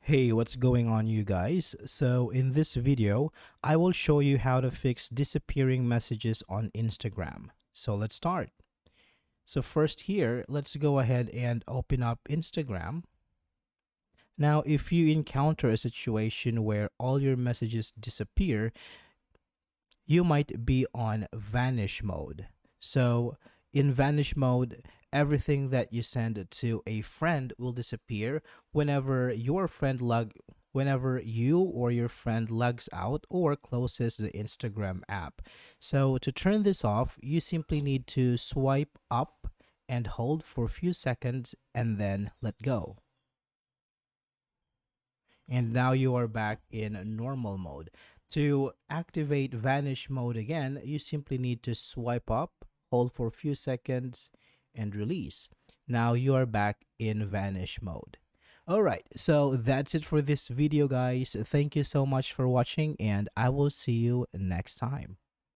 Hey, what's going on, you guys? So, in this video, I will show you how to fix disappearing messages on Instagram. So, let's start. So, first here, let's go ahead and open up Instagram. Now, if you encounter a situation where all your messages disappear, you might be on Vanish mode. So, in Vanish mode, everything that you send to a friend will disappear whenever you or your friend logs out or closes the Instagram app. So, to turn this off, you simply need to swipe up and hold for a few seconds and then let go. And now you are back in normal mode. To activate Vanish mode again, you simply need to swipe up, hold for a few seconds, and release. Now you are back in Vanish mode. Alright, so that's it for this video, guys. Thank you so much for watching, and I will see you next time.